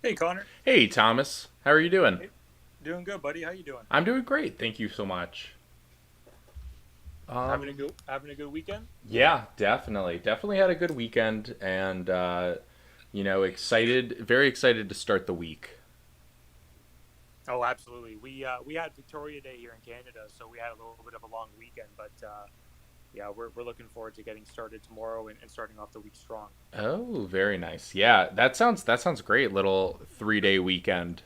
Hey Connor. Hey, Thomas. How are you doing? Hey, doing good, buddy. How you doing? I'm doing great. Thank you so much. Having Um, a good weekend? yeah, definitely. Definitely had a good weekend and, excited, very excited to start the week. Oh, absolutely. We had Victoria Day here in Canada, so we had a little bit of a long weekend. But yeah, we're looking forward to getting started tomorrow and starting off the week strong. Oh, very nice. Yeah, that sounds great. Little 3-day weekend.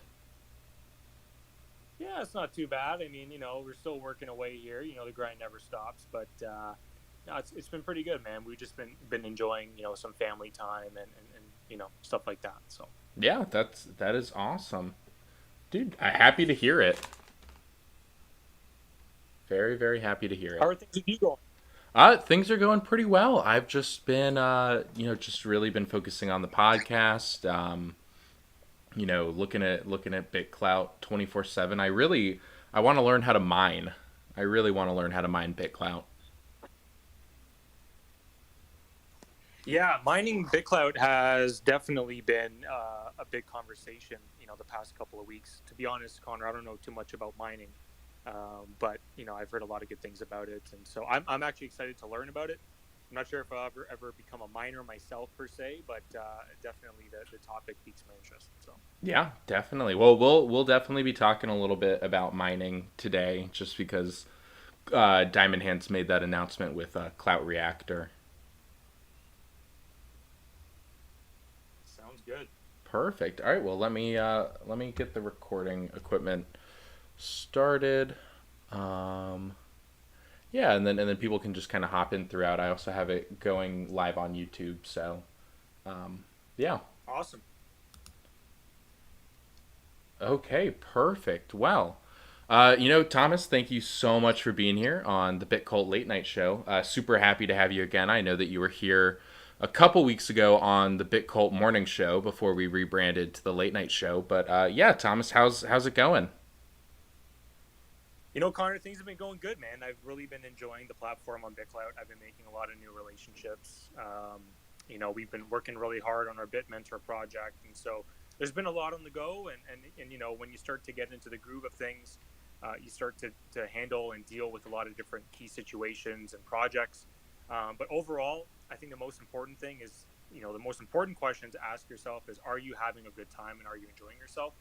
Yeah, it's not too bad. I mean, we're still working away here. The grind never stops. But no, it's been pretty good, man. We've just been enjoying some family time and stuff like that. So Yeah, that is awesome. Dude, I'm happy to hear it. Very, very happy to hear how it. are things with you going? Things are going pretty well. I've just been, just really been focusing on the podcast. Looking at BitClout 24/7. I want to learn how to mine. I really want to learn how to mine BitClout. Yeah, mining BitClout has definitely been a big conversation, the past couple of weeks. To be honest, Connor, I don't know too much about mining, but I've heard a lot of good things about it, and so I'm actually excited to learn about it. I'm not sure if I'll ever become a miner myself per se, but definitely the topic piques my interest. So Yeah, definitely. Well, we'll definitely be talking a little bit about mining today, just because Diamond Hands made that announcement with Clout Reactor. sounds good. Perfect. All right. Well, let me get the recording equipment started. Um, yeah, and then people can just kind of hop in throughout. I also have it going live on YouTube, so yeah. Awesome. Okay, perfect. Well, Thomas, thank you so much for being here on the BitCult Late Night Show. Super happy to have you again. I know that you were here a couple weeks ago on the BitCult Morning Show before we rebranded to the Late Night Show. But yeah, Thomas, how's it going? Connor, things have been going good, man. I've really been enjoying the platform on BitClout. I've been making a lot of new relationships. We've been working really hard on our Bit Mentor project, and so there's been a lot on the go. And when you start to get into the groove of things, you start to handle and deal with a lot of different key situations and projects. But overall, I think the most important thing is, the most important question to ask yourself is, are you having a good time and are you enjoying yourself?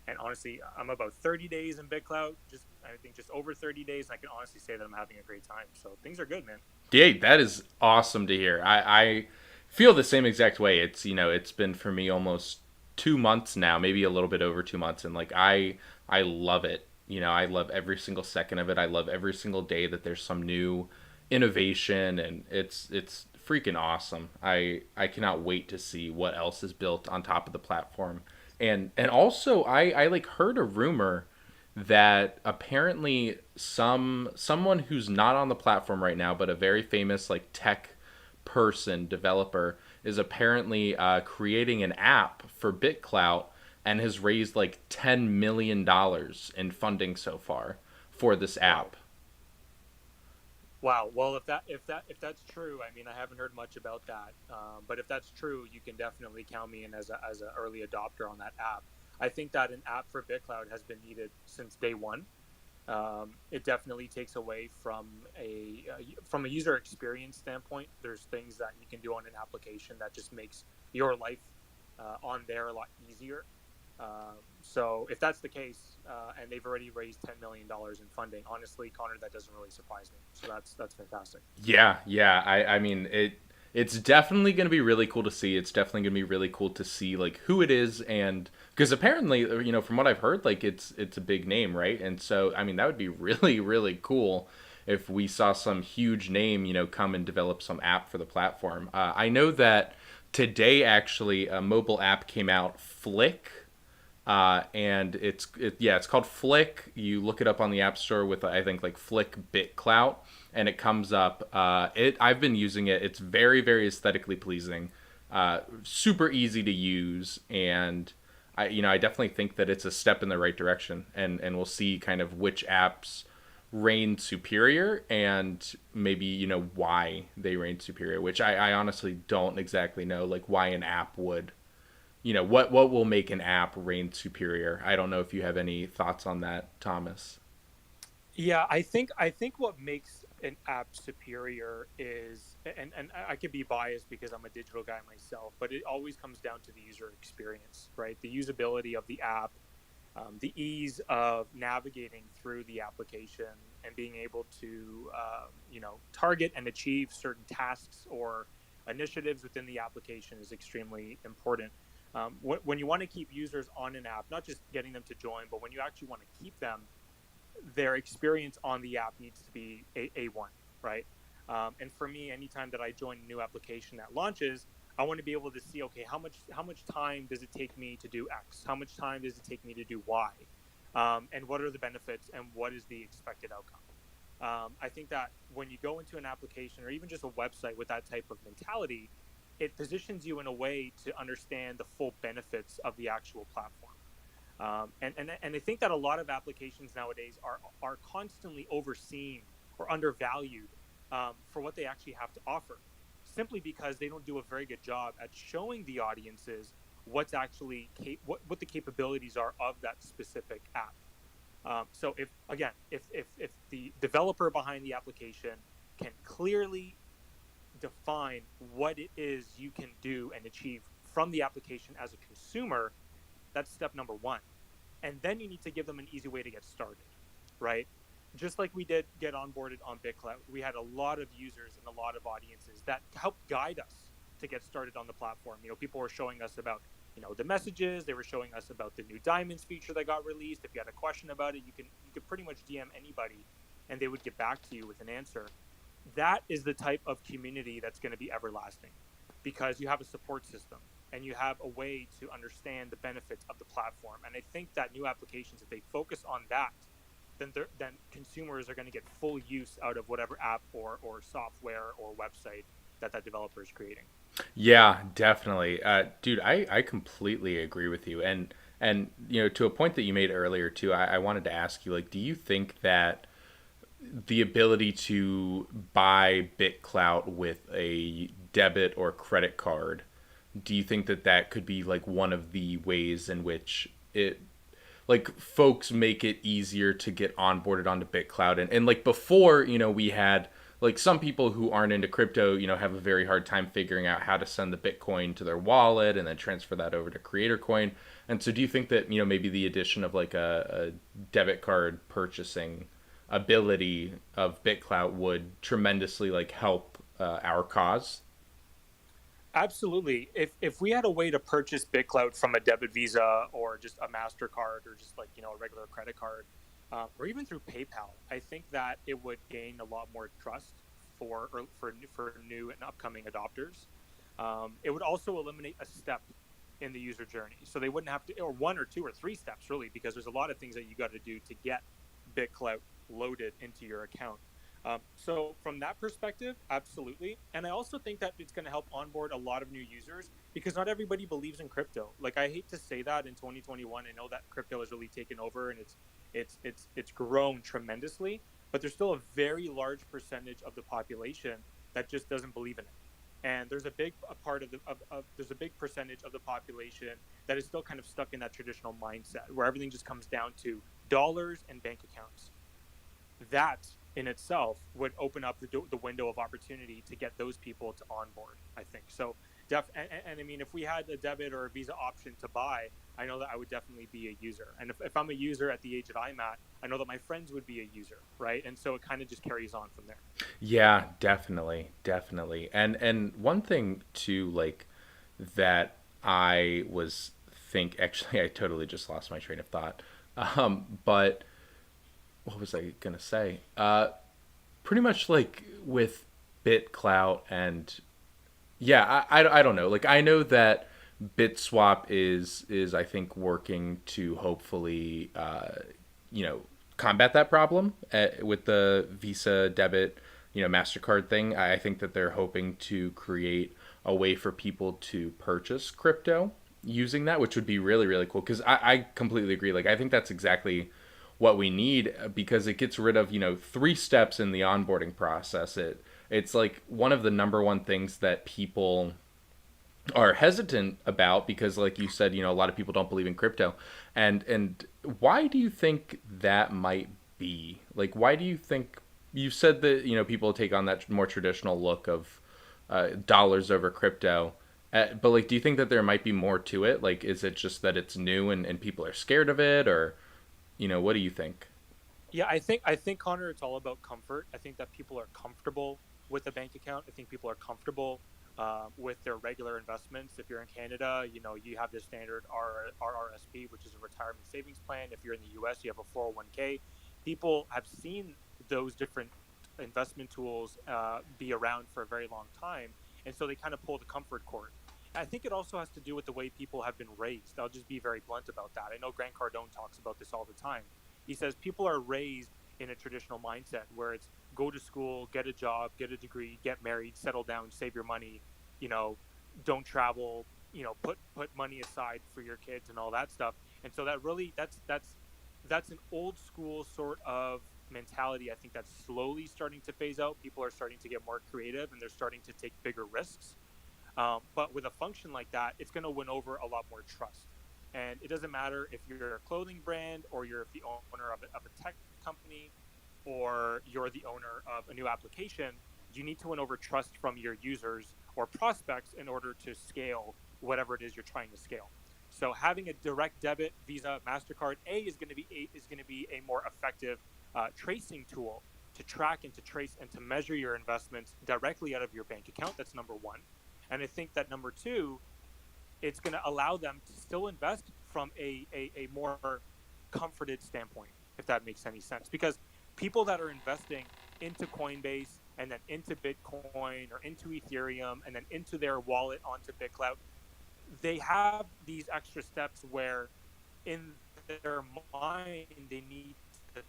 And honestly, I'm about 30 days in BitCloud. I think just over 30 days. And I can honestly say that I'm having a great time. So things are good, man. Yeah, that is awesome to hear. I feel the same exact way. It's been for me almost 2 months now, maybe a little bit over 2 months, and like I love it. I love every single second of it. I love every single day that there's some new innovation, and it's freaking awesome. I cannot wait to see what else is built on top of the platform. And also I like heard a rumor that apparently someone who's not on the platform right now, but a very famous like tech person developer, is apparently creating an app for BitClout and has raised like $10 million in funding so far for this Wow. app. Wow. Well, if that's true, I mean, I haven't heard much about that. But if that's true, you can definitely count me in as an early adopter on that app. I think that an app for BitCloud has been needed since day one. It definitely takes away from a user experience standpoint. There's things that you can do on an application that just makes your life on there a lot easier. So if that's the case, and they've already raised $10 million in funding, honestly, Connor, that doesn't really surprise me. So that's fantastic. Yeah. I mean it's definitely going to be really cool to see. It's definitely going to be really cool to see like who it is, and because apparently from what I've heard, like it's a big name, right? And so I mean that would be really really cool if we saw some huge name come and develop some app for the platform. I know that today actually a mobile app came out, Flick, and it's called Flick. You look it up on the App Store with I think like Flick BitClout, and it comes up. I've been using it. It's very very aesthetically pleasing, super easy to use, and I definitely think that it's a step in the right direction, and we'll see kind of which apps reign superior and maybe why they reign superior, which I honestly don't exactly know, like why an app would what will make an app reign superior? I don't know if you have any thoughts on that, Thomas. Yeah, I think what makes an app superior is, and I could be biased because I'm a digital guy myself, but it always comes down to the user experience, right? The usability of the app, the ease of navigating through the application, and being able to target and achieve certain tasks or initiatives within the application is extremely important. When you want to keep users on an app, not just getting them to join, but when you actually want to keep them, their experience on the app needs to be A1, right? And for me, anytime that I join a new application that launches, I want to be able to see, okay, how much time does it take me to do X? How much time does it take me to do Y? And what are the benefits and what is the expected outcome? I think that when you go into an application or even just a website with that type of mentality, it positions you in a way to understand the full benefits of the actual platform. And I think that a lot of applications nowadays are constantly overseen or undervalued for what they actually have to offer, simply because they don't do a very good job at showing the audiences what's actually what the capabilities are of that specific app. So if again, if the developer behind the application can clearly define what it is you can do and achieve from the application as a consumer, that's step number one. And then you need to give them an easy way to get started, right? Just like we did get onboarded on BitClout, we had a lot of users and a lot of audiences that helped guide us to get started on the platform. People were showing us about the messages. They were showing us about the new diamonds feature that got released. If you had a question about it, you could pretty much DM anybody, and they would get back to you with an answer. That is the type of community that's going to be everlasting, because you have a support system and you have a way to understand the benefits of the platform. And I think that new applications, if they focus on that, then consumers are going to get full use out of whatever app or software or website that developer is creating. Yeah, definitely, dude. I completely agree with you, and to a point that you made earlier too. I wanted to ask you, like, do you think that the ability to buy BitClout with a debit or credit card, do you think that that could be like one of the ways in which it, like, folks make it easier to get onboarded onto BitClout? And like before, we had like some people who aren't into crypto, have a very hard time figuring out how to send the Bitcoin to their wallet and then transfer that over to Creator Coin. And so do you think that, maybe the addition of like a debit card purchasing ability of BitClout would tremendously like help our cause? Absolutely. If we had a way to purchase BitClout from a debit Visa or just a Mastercard or just like a regular credit card, or even through PayPal, I think that it would gain a lot more trust for new and upcoming adopters. It would also eliminate a step in the user journey, so they wouldn't have to, or one or two or three steps really, because there's a lot of things that you got to do to get BitClout loaded into your account. So from that perspective, absolutely. And I also think that it's going to help onboard a lot of new users, because not everybody believes in crypto. Like, I hate to say that in 2021. I know that crypto has really taken over and it's grown tremendously, but there's still a very large percentage of the population that just doesn't believe in it. And there's a big a part of there's a big percentage of the population that is still kind of stuck in that traditional mindset where everything just comes down to dollars and bank accounts. That in itself would open up the window of opportunity to get those people to onboard, I think. So and I mean, if we had a debit or a Visa option to buy, I know that I would definitely be a user. And if I'm a user at the age that I'm at, I know that my friends would be a user, right? And so it kind of just carries on from there. Yeah, definitely, definitely. And one thing too, like, that I was think actually I totally just lost my train of thought. But what was I gonna say? Pretty much like with BitClout and yeah, I don't know. Like, I know that BitSwap is I think working to hopefully you know combat that problem with the Visa debit, Mastercard thing. I think that they're hoping to create a way for people to purchase crypto using that, which would be really really cool. Because I completely agree. Like, I think that's exactly what we need, because it gets rid of 3 steps in the onboarding process. It's like one of the number one things that people are hesitant about because, like you said, a lot of people don't believe in crypto. And why do you think that might be? Like, why do you think you said that people take on that more traditional look of dollars over crypto? But like, do you think that there might be more to it? Like, is it just that it's new and people are scared of it, or what do you think? Yeah, I think Connor, it's all about comfort. I think that people are comfortable with a bank account. I think people are comfortable with their regular investments. If you're in Canada, you have the standard RRSP, which is a retirement savings plan. If you're in the US, you have a 401k. People have seen those different investment tools be around for a very long time, and so they kind of pull the comfort cord. I think it also has to do with the way people have been raised. I'll just be very blunt about that. I know Grant Cardone talks about this all the time. He says people are raised in a traditional mindset where it's go to school, get a job, get a degree, get married, settle down, save your money, you know, don't travel, put money aside for your kids and all that stuff. And so that really that's an old school sort of mentality. I think that's slowly starting to phase out. People are starting to get more creative and they're starting to take bigger risks. But with a function like that, it's going to win over a lot more trust. And it doesn't matter if you're a clothing brand or you're the owner of a tech company or you're the owner of a new application, you need to win over trust from your users or prospects in order to scale whatever it is you're trying to scale. So having a direct debit, Visa, Mastercard, is going to be a more effective tracing tool to track and to trace and to measure your investments directly out of your bank account. That's number one. And I think that number two, it's going to allow them to still invest from a more comforted standpoint, if that makes any sense. Because people that are investing into Coinbase and then into Bitcoin or into Ethereum and then into their wallet onto BitClout, they have these extra steps where in their mind they need to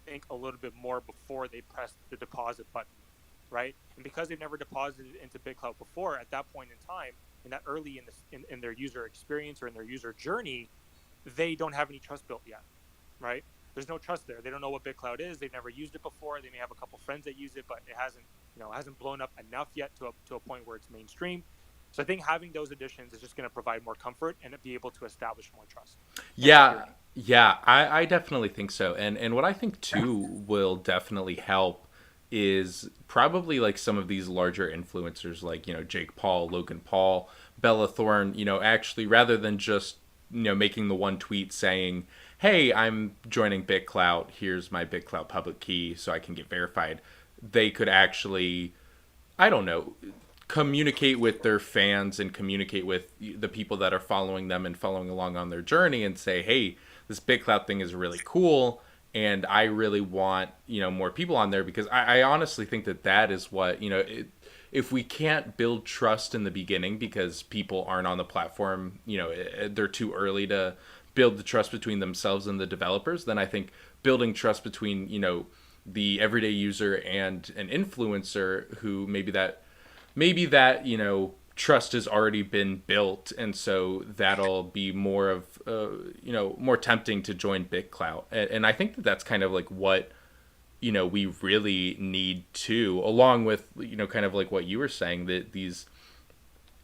think a little bit more before they press the deposit button, right? And because they've never deposited into BitClout before, at that point in time, in that early in their user experience or in their user journey, they don't have any trust built yet, right? There's no trust there. They don't know what BitClout is. They've never used it before. They may have a couple friends that use it, but it hasn't blown up enough yet to a point where it's mainstream. So I think having those additions is just going to provide more comfort and be able to establish more trust and Yeah, security. yeah, I definitely think so. And what I think too will definitely help is probably like some of these larger influencers like, Jake Paul, Logan Paul, Bella Thorne, actually rather than just, making the one tweet saying, "Hey, I'm joining BitClout. Here's my BitClout public key so I can get verified." They could actually, I don't know, communicate with their fans and communicate with the people that are following them and following along on their journey and say, "Hey, this Big Cloud thing is really cool, and I really want more people on there," because I honestly think that that is what if we can't build trust in the beginning because people aren't on the platform, they're too early to build the trust between themselves and the developers, then I think building trust between the everyday user and an influencer who maybe that trust has already been built, and so that'll be more of more tempting to join BitClout. And I think that that's kind of like what we really need to, along with kind of like what you were saying, that these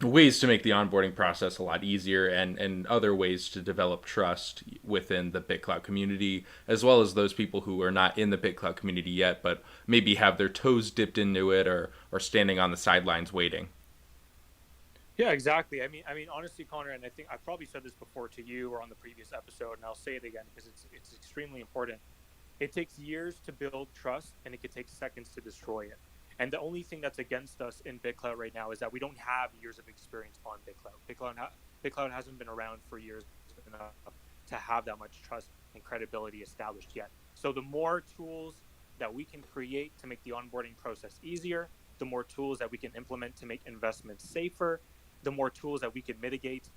ways to make the onboarding process a lot easier, and other ways to develop trust within the BitClout community, as well as those people who are not in the BitClout community yet, but maybe have their toes dipped into it, or standing on the sidelines waiting. Yeah, exactly. I mean, honestly, Connor, and I think I've probably said this before to you or on the previous episode, and I'll say it again because it's extremely important. It takes years to build trust, and it could take seconds to destroy it. And the only thing that's against us in BitCloud right now is that we don't have years of experience on BitCloud. BitCloud hasn't been around for years enough to have that much trust and credibility established yet. So the more tools that we can create to make the onboarding process easier, the more tools that we can implement to make investments safer, the more tools that we can mitigate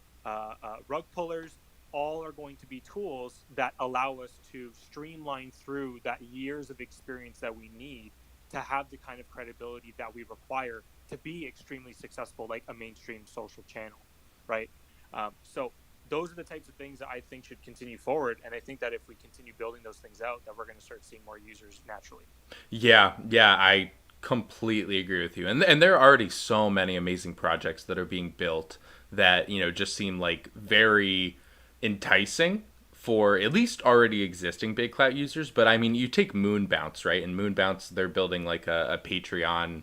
rug pullers, all are going to be tools that allow us to streamline through that years of experience that we need to have the kind of credibility that we require to be extremely successful, like a mainstream social channel, right? So those are the types of things that I think should continue forward, and I think that if we continue building those things out, that we're going to start seeing more users naturally. Yeah, I completely agree with you. And there are already so many amazing projects that are being built that, just seem like very enticing for at least already existing Big Clout users. But I mean, you take Moonbounce, right? And Moonbounce, they're building like a Patreon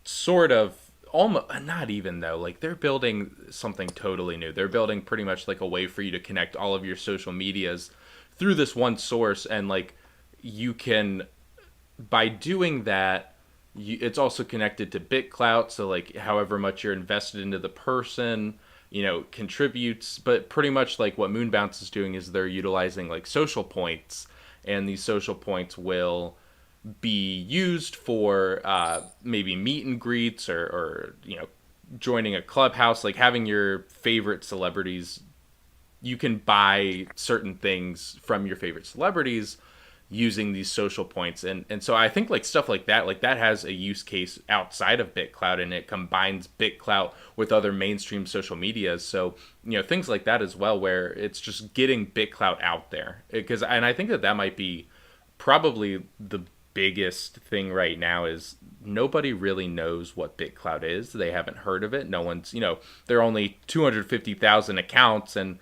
sort of, almost not even though, like they're building something totally new. They're building pretty much like a way for you to connect all of your social medias through this one source, and like you can, by doing that, it's also connected to BitClout. So like however much you're invested into the person, contributes. But pretty much like what Moonbounce is doing is they're utilizing like social points, and these social points will be used for maybe meet and greets, or joining a clubhouse, like having your favorite celebrities. You can buy certain things from your favorite celebrities using these social points, and so I think like stuff like that has a use case outside of BitClout, and it combines BitClout with other mainstream social medias. So things like that as well, where it's just getting BitClout out there, because and I think that might be probably the biggest thing right now. Is nobody really knows what BitClout is. They haven't heard of it. No one's, there are only 250,000 accounts, and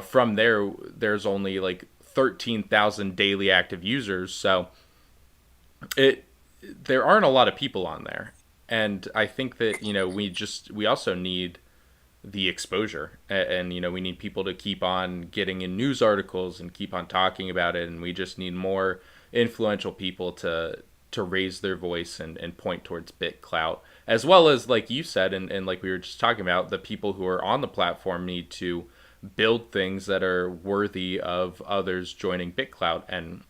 from there's only like 13,000 daily active users. So it there aren't a lot of people on there. And I think that, we also need the exposure, and we need people to keep on getting in news articles and keep on talking about it, and we just need more influential people to raise their voice and point towards BitClout, as well as like you said, and like we were just talking about, the people who are on the platform need to build things that are worthy of others joining BitClout,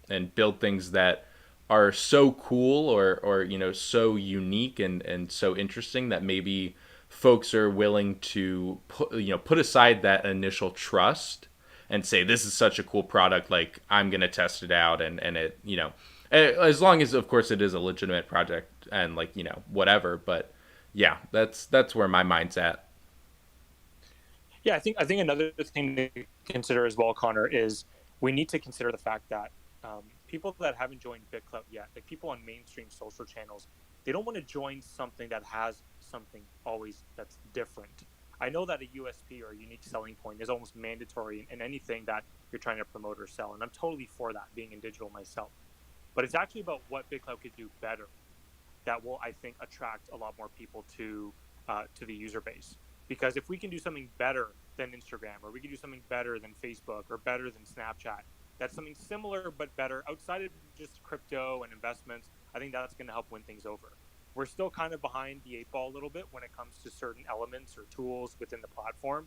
and build things that are so cool, or so unique and so interesting that maybe folks are willing to put aside that initial trust and say, this is such a cool product, like I'm gonna test it out, and it, as long as of course it is a legitimate project, and like whatever. But yeah, that's where my mind's at. Yeah, I think another thing to consider as well, Connor, is we need to consider the fact that people that haven't joined BitClout yet, like people on mainstream social channels, they don't want to join something that has something always that's different. I know that a USP or a unique selling point is almost mandatory in anything that you're trying to promote or sell, and I'm totally for that, being in digital myself. But it's actually about what BitClout could do better that will, I think, attract a lot more people to the user base. Because if we can do something better than Instagram, or we can do something better than Facebook, or better than Snapchat, that's something similar but better outside of just crypto and investments, I think that's going to help win things over. We're still kind of behind the eight ball a little bit when it comes to certain elements or tools within the platform.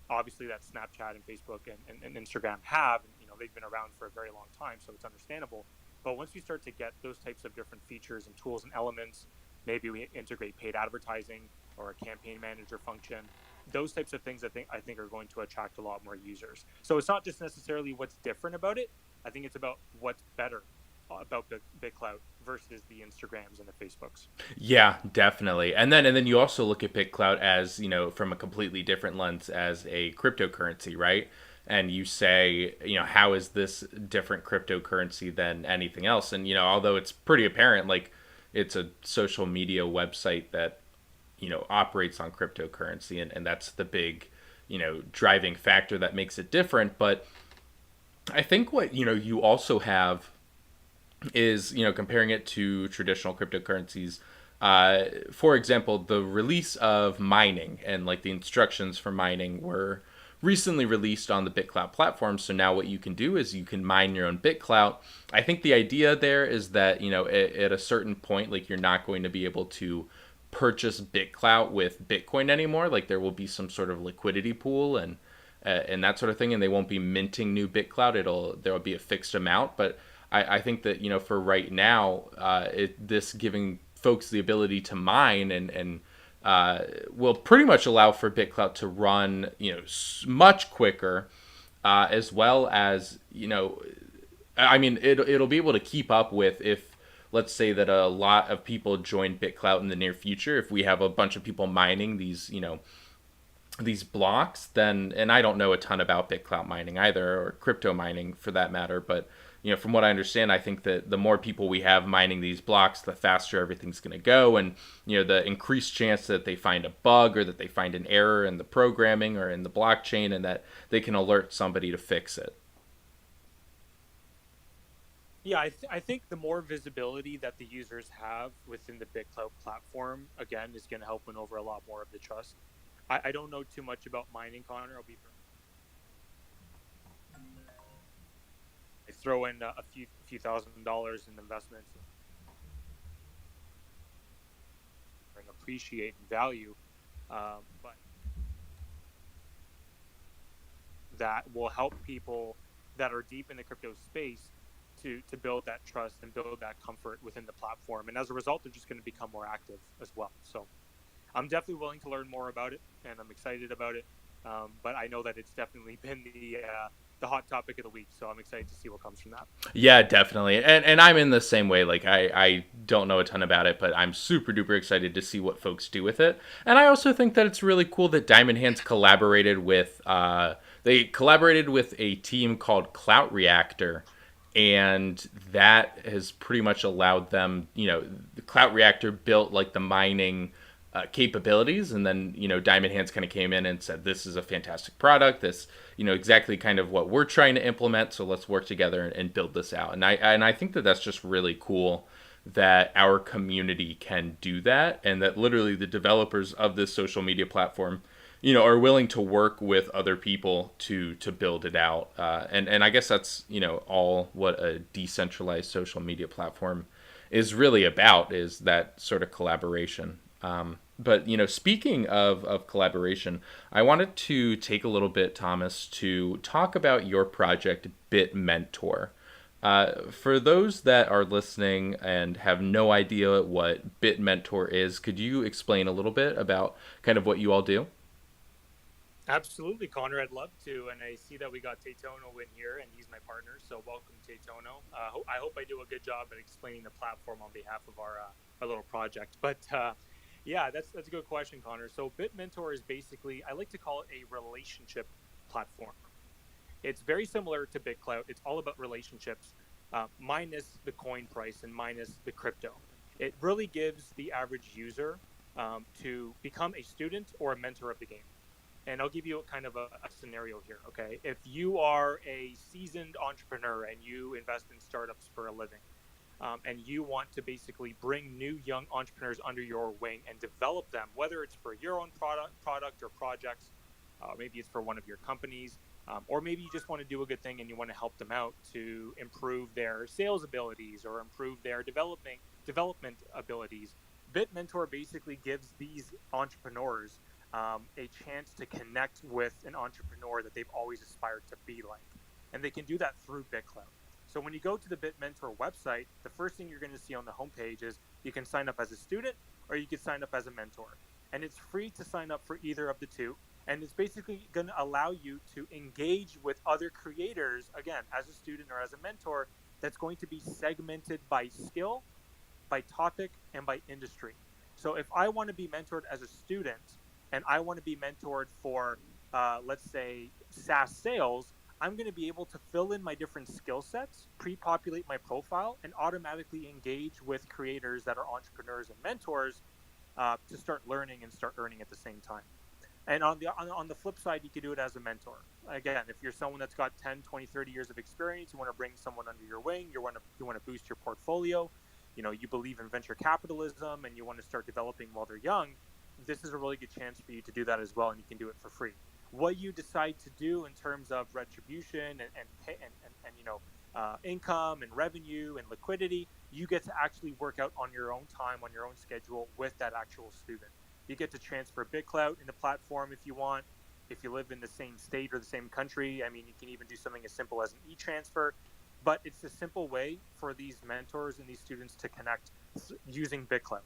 Obviously, that Snapchat and Facebook and Instagram have, and they've been around for a very long time, so it's understandable. But once we start to get those types of different features and tools and elements, maybe we integrate paid advertising or a campaign manager function. Those types of things I think are going to attract a lot more users. So it's not just necessarily what's different about it. I think it's about what's better about BitClout versus the Instagrams and the Facebooks. Yeah, definitely. And then you also look at BitClout as, from a completely different lens, as a cryptocurrency, right? And you say, how is this different cryptocurrency than anything else? And, although it's pretty apparent, like it's a social media website that, operates on cryptocurrency, and that's the big, driving factor that makes it different. But I think what, you also have is, comparing it to traditional cryptocurrencies. For example, the release of mining, and like the instructions for mining were recently released on the BitClout platform. So now what you can do is you can mine your own BitClout. I think the idea there is that, at a certain point, like you're not going to be able to purchase BitClout with Bitcoin anymore. Like there will be some sort of liquidity pool, and that sort of thing, and they won't be minting new BitClout. There will be a fixed amount. But I think that, for right now, this giving folks the ability to mine, and will pretty much allow for BitClout to run, much quicker, as well as, I mean, it'll be able to keep up with, if let's say that a lot of people join BitClout in the near future, if we have a bunch of people mining these blocks, then, and I don't know a ton about BitClout mining either, or crypto mining for that matter, but from what I understand, I think that the more people we have mining these blocks, the faster everything's going to go, and the increased chance that they find a bug or that they find an error in the programming or in the blockchain, and that they can alert somebody to fix it. Yeah, I think the more visibility that the users have within the BitClout platform, again, is going to help win over a lot more of the trust. I don't know too much about mining, Connor. I'll be I throw in a few $1,000s in investments and appreciate in value, but that will help people that are deep in the crypto space to build that trust and build that comfort within the platform. And as a result, they're just going to become more active as well. So I'm definitely willing to learn more about it, and I'm excited about it. But I know that it's definitely been the hot topic of the week, so I'm excited to see what comes from that. Yeah, definitely. And I'm in the same way. Like I don't know a ton about it, but I'm super duper excited to see what folks do with it. And I also think that it's really cool that Diamond Hands collaborated with a team called Clout Reactor, and that has pretty much allowed them, the Clout Reactor built like the mining capabilities, and then Diamond Hands kind of came in and said, this is a fantastic product, this exactly kind of what we're trying to implement, so let's work together and build this out. And I think that that's just really cool that our community can do that, and that literally the developers of this social media platform are willing to work with other people to build it out. And I guess that's all what a decentralized social media platform is really about, is that sort of collaboration. But speaking of collaboration, I wanted to take a little bit, Thomas, to talk about your project, Bit Mentor. For those that are listening and have no idea what Bit Mentor is, could you explain a little bit about kind of what you all do? Absolutely, Connor. I'd love to. And I see that we got Taytono in here, and he's my partner. So welcome, Taytono. I hope I do a good job at explaining the platform on behalf of our little project. But yeah, that's a good question, Connor. So BitMentor is basically, I like to call it a relationship platform. It's very similar to BitClout. It's all about relationships, minus the coin price and minus the crypto. It really gives the average user to become a student or a mentor of the game. And I'll give you kind of a scenario here. Okay. If you are a seasoned entrepreneur and you invest in startups for a living, and you want to basically bring new young entrepreneurs under your wing and develop them, whether it's for your own product or projects, maybe it's for one of your companies, or maybe you just want to do a good thing and you want to help them out to improve their sales abilities or improve their development abilities. BitMentor basically gives these entrepreneurs a chance to connect with an entrepreneur that they've always aspired to be like. And they can do that through BitCloud. So when you go to the BitMentor website, the first thing you're going to see on the homepage is you can sign up as a student or you can sign up as a mentor. And it's free to sign up for either of the two. And it's basically going to allow you to engage with other creators, again, as a student or as a mentor, that's going to be segmented by skill, by topic, and by industry. So if I want to be mentored as a student and I want to be mentored for, let's say, SaaS sales, I'm going to be able to fill in my different skill sets, pre populate my profile, and automatically engage with creators that are entrepreneurs and mentors to start learning and start earning at the same time. And on the flip side, you could do it as a mentor. Again, if you're someone that's got 10, 20, 30 years of experience, you want to bring someone under your wing, you want to boost your portfolio, you believe in venture capitalism and you want to start developing while they're young, this is a really good chance for you to do that as well, and you can do it for free. What you decide to do in terms of retribution and income and revenue and liquidity, you get to actually work out on your own time, on your own schedule with that actual student. You get to transfer BitClout in the platform if you want. If you live in the same state or the same country, I mean, you can even do something as simple as an e-transfer. But it's a simple way for these mentors and these students to connect using BitClout.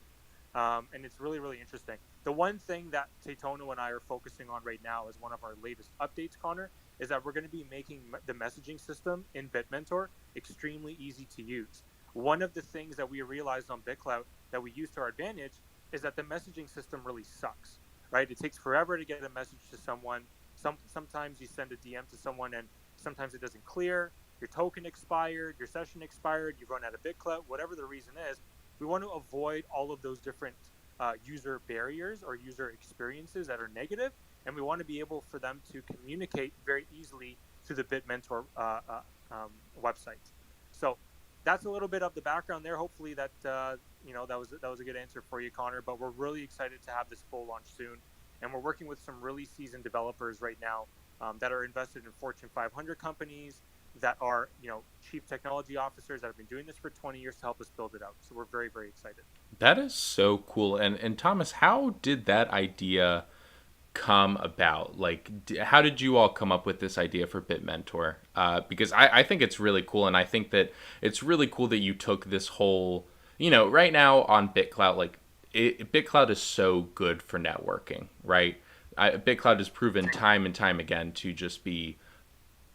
And it's really, really interesting. The one thing that Taytono and I are focusing on right now as one of our latest updates, Connor, is that we're going to be making the messaging system in BitMentor extremely easy to use. One of the things that we realized on BitClout that we use to our advantage is that the messaging system really sucks, right? It takes forever to get a message to someone. Sometimes you send a DM to someone and sometimes it doesn't clear. your token expired, your session expired, you've run out of BitClout, whatever the reason is, we want to avoid all of those different user barriers or user experiences that are negative, and we want to be able for them to communicate very easily through the BitMentor website. So that's a little bit of the background there. Hopefully that was a good answer for you, Connor. But we're really excited to have this full launch soon, and we're working with some really seasoned developers right now that are invested in Fortune 500 companies, that are chief technology officers that have been doing this for 20 years to help us build it out. So we're very very excited. That is so cool. And Thomas, how did that idea come about? Like, how did you all come up with this idea for BitMentor? Because I think it's really cool, and I think that it's really cool that you took this whole, right now on BitCloud, like, BitCloud is so good for networking, right? BitCloud has proven time and time again to just be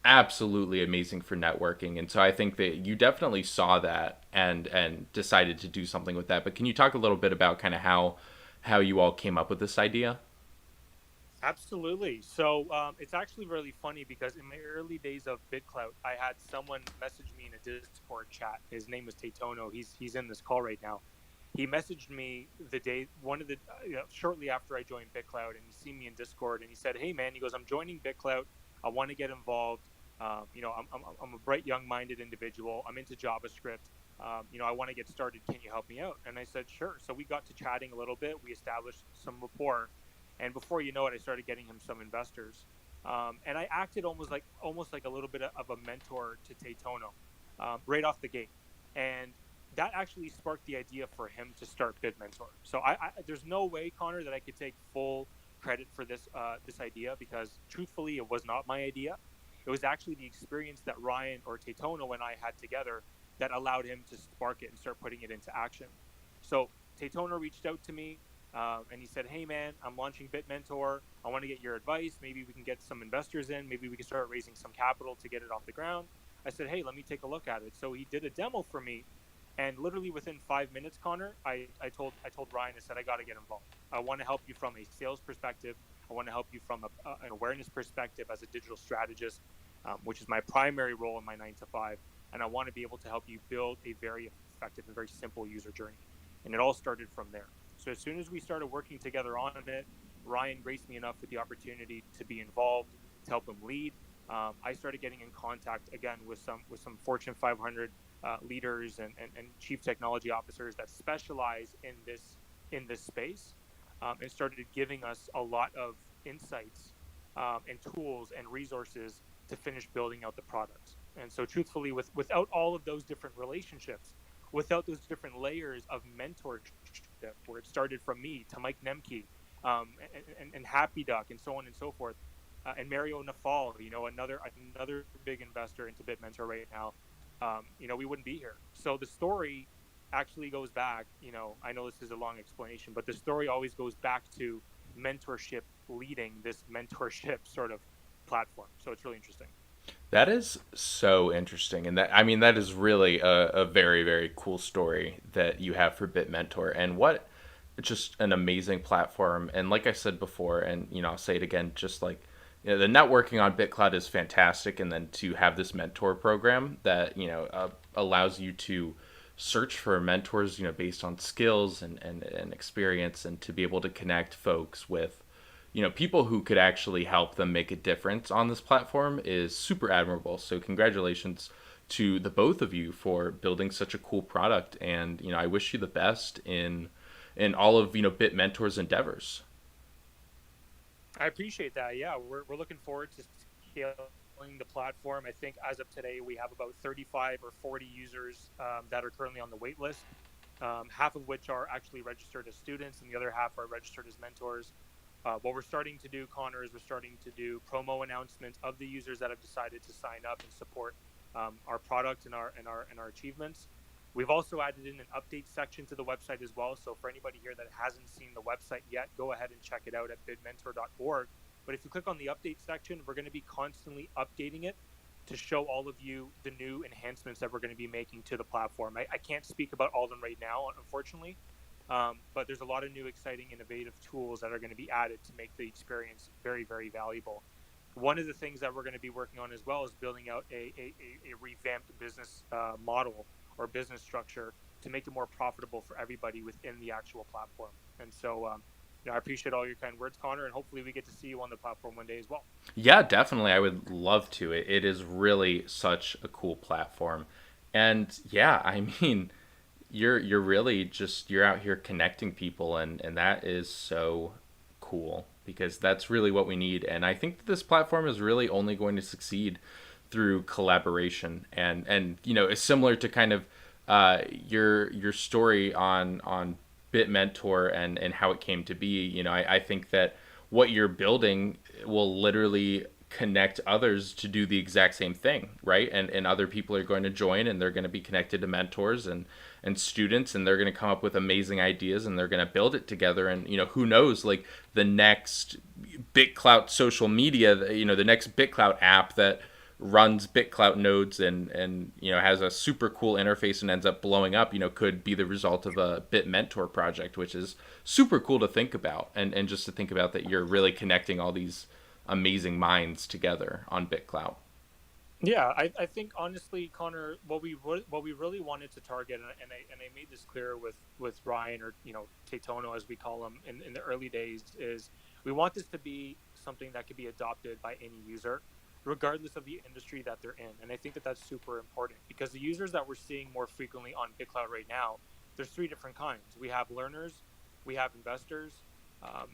absolutely amazing for networking, and so I think that you definitely saw that and decided to do something with that. But can you talk a little bit about kind of how you all came up with this idea? Absolutely. So it's actually really funny because in my early days of BitClout, I had someone message me in a Discord chat. His name was Taytono. He's in this call right now. He messaged me the day one of the shortly after I joined BitClout, and he seen me in Discord, and he said, "Hey man," he goes, "I'm joining BitClout. I want to get involved. I'm a bright, young-minded individual. I'm into JavaScript. I want to get started. Can you help me out?" And I said, "Sure." So we got to chatting a little bit. We established some rapport, and before you know it, I started getting him some investors. And I acted almost like a little bit of a mentor to Taytono right off the gate, and that actually sparked the idea for him to start BitMentor. So there's no way, Connor, that I could take full credit for this idea, because truthfully, it was not my idea. It was actually the experience that Ryan or Taytono and I had together that allowed him to spark it and start putting it into action. So Taytono reached out to me, and he said, "Hey man, I'm launching BitMentor. I want to get your advice. Maybe we can get some investors in. Maybe we can start raising some capital to get it off the ground." I said, "Hey, let me take a look at it." So he did a demo for me, and literally within 5 minutes, Connor, I told Ryan, I said, "I got to get involved. I want to help you from a sales perspective. I want to help you from an awareness perspective as a digital strategist, which is my primary role in my 9 to 5, and I want to be able to help you build a very effective and very simple user journey." And it all started from there. So as soon as we started working together on it, Ryan graced me enough with the opportunity to be involved, to help him lead. I started getting in contact again with some Fortune 500 leaders and chief technology officers that specialize in this space, and started giving us a lot of insights and tools and resources to finish building out the product. And so, truthfully, without all of those different relationships, without those different layers of mentorship, where it started from me to Mike Nemke, and Happy Duck, and so on and so forth, and Mario Nafal, another big investor into BitMentor right now, we wouldn't be here. So the story actually goes back. I know this is a long explanation, but the story always goes back to mentorship leading this mentorship sort of platform. So it's really interesting. That is so interesting, and that, I mean, that is really a very very cool story that you have for BitMentor, and what just an amazing platform. And like I said before, and I'll say it again, just like, the networking on BitCloud is fantastic, and then to have this mentor program that allows you to search for mentors, based on skills and experience, and to be able to connect folks with people who could actually help them make a difference on this platform is super admirable. So congratulations to the both of you for building such a cool product, and I wish you the best in all of BitMentor's endeavors. I appreciate that. Yeah, we're looking forward to scaling the platform. I think as of today, we have about 35 or 40 users that are currently on the wait list, half of which are actually registered as students, and the other half are registered as mentors. What we're starting to do, Connor, is we're starting to do promo announcements of the users that have decided to sign up and support our product and our achievements. We've also added in an update section to the website as well. So for anybody here that hasn't seen the website yet, go ahead and check it out at bidmentor.org. But if you click on the update section, we're going to be constantly updating it to show all of you the new enhancements that we're going to be making to the platform. I can't speak about all of them right now, unfortunately, but there's a lot of new, exciting, innovative tools that are going to be added to make the experience very, very valuable. One of the things that we're going to be working on as well is building out a revamped business model or business structure to make it more profitable for everybody within the actual platform. And so, I appreciate all your kind words, Connor, and hopefully we get to see you on the platform one day as well. Yeah, definitely. I would love to. It is really such a cool platform. And yeah, I mean, you're really just you're out here connecting people, and that is so cool because that's really what we need. And I think that this platform is really only going to succeed through collaboration, and it's similar to kind of your story on Bit Mentor and how it came to be. I think that what you're building will literally connect others to do the exact same thing, right? And other people are going to join, and they're going to be connected to mentors and students, and they're going to come up with amazing ideas, and they're going to build it together. And who knows, like the next BitClout social media, the next BitClout app that runs BitClout nodes and has a super cool interface and ends up blowing up, could be the result of a Bit Mentor project, which is super cool to think about, and just to think about that you're really connecting all these amazing minds together on BitClout. Yeah, I think honestly, Connor, what we really wanted to target, and I made this clear with Ryan, or Taytono as we call him in the early days, is we want this to be something that could be adopted by any user, regardless of the industry that they're in. And I think that that's super important because the users that we're seeing more frequently on BitCloud right now, there's three different kinds. We have learners, we have investors,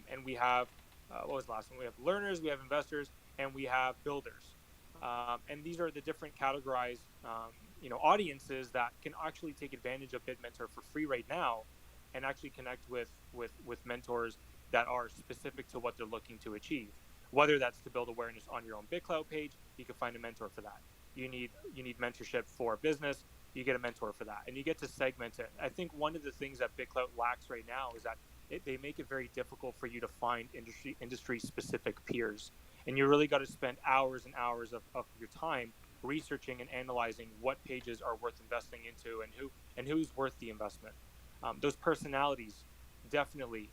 and we have what was the last one? We have learners, we have investors, and we have builders. And these are the different categorized, audiences that can actually take advantage of BitMentor for free right now, and actually connect with mentors that are specific to what they're looking to achieve. Whether that's to build awareness on your own BitCloud page, you can find a mentor for that. You need mentorship for business, you get a mentor for that, and you get to segment it. I think one of the things that BitCloud lacks right now is that they make it very difficult for you to find industry specific peers, and you really got to spend hours and hours of your time researching and analyzing what pages are worth investing into, and who's worth the investment. Those personalities definitely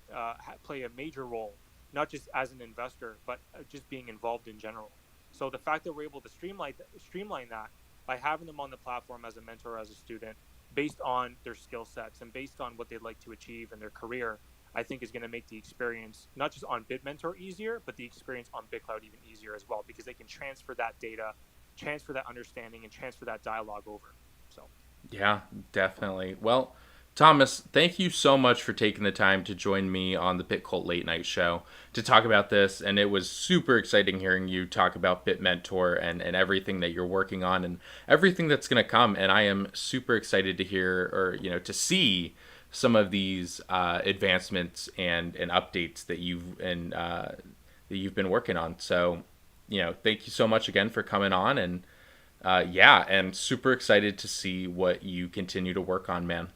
play a major role, not just as an investor, but just being involved in general. So the fact that we're able to streamline that by having them on the platform as a mentor, as a student, based on their skill sets and based on what they'd like to achieve in their career, I think is going to make the experience not just on BitMentor easier, but the experience on BitCloud even easier as well, because they can transfer that data, transfer that understanding, and transfer that dialogue over. So, Yeah, definitely. Well, Thomas, thank you so much for taking the time to join me on the BitCult Late Night Show to talk about this. And it was super exciting hearing you talk about BitMentor and everything that you're working on and everything that's going to come. And I am super excited to hear or, to see some of these advancements and updates that you've been working on. So, thank you so much again for coming on. And yeah, and super excited to see what you continue to work on, man.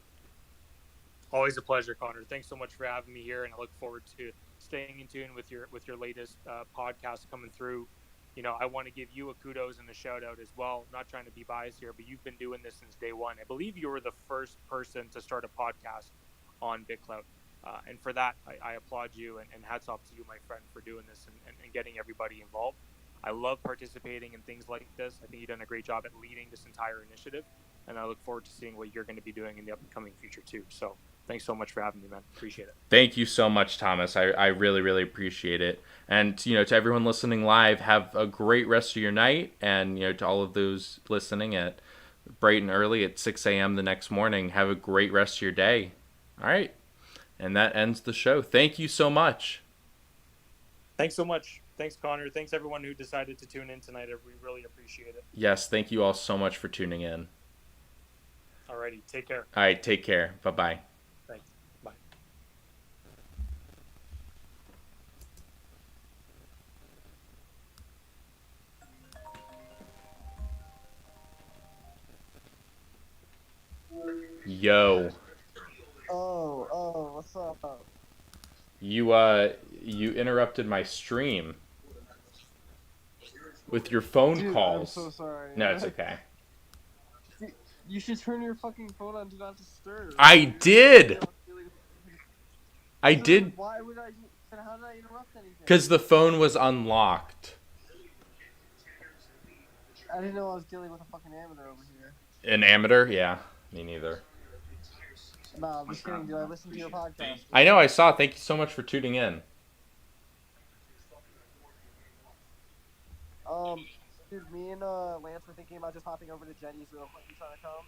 always a pleasure, Connor. Thanks so much for having me here, and I look forward to staying in tune with your latest podcast coming through. I want to give you a kudos and a shout out as well. Not trying to be biased here, but you've been doing this since day one. I believe you were the first person to start a podcast on BitClout. And for that, I applaud you, and hats off to you, my friend, for doing this and getting everybody involved. I love participating in things like this. I think you've done a great job at leading this entire initiative, and I look forward to seeing what you're going to be doing in the upcoming future too. So thanks so much for having me, man. Appreciate it. Thank you so much, Thomas. I really, really appreciate it. And, to everyone listening live, have a great rest of your night. And, to all of those listening at bright and early at 6 a.m. the next morning, have a great rest of your day. All right. And that ends the show. Thank you so much. Thanks so much. Thanks, Connor. Thanks, everyone who decided to tune in tonight. We really appreciate it. Yes, thank you all so much for tuning in. Alrighty. Take care. All right. Take care. Bye bye. Thanks. Bye. Yo. What's up? You interrupted my stream with your phone Dude, calls. I'm so sorry. No, it's okay. You should turn your fucking phone on Do Not Disturb. I did. I did Why would I? How did I interrupt anything? because the phone was unlocked. I didn't know I was dealing with a fucking amateur over here. An amateur? Yeah, me neither. No, I'm just kidding, dude. I listened to your podcast. I know, I saw. Thank you so much for tuning in. Dude, me and Lance were thinking about just hopping over to Jenny's real quick. You trying to come?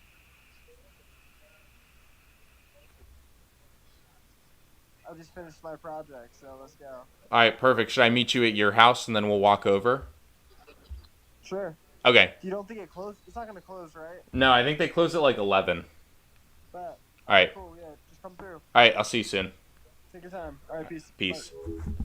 I just finished my project, so let's go. All right, perfect. Should I meet you at your house and then we'll walk over? Sure. Okay. You don't think it closed? It's not gonna close, right? No, I think they close at like 11. But All right. cool. Yeah, just come through. All right, I'll see you soon. Take your time. All right, peace. Peace. Bye.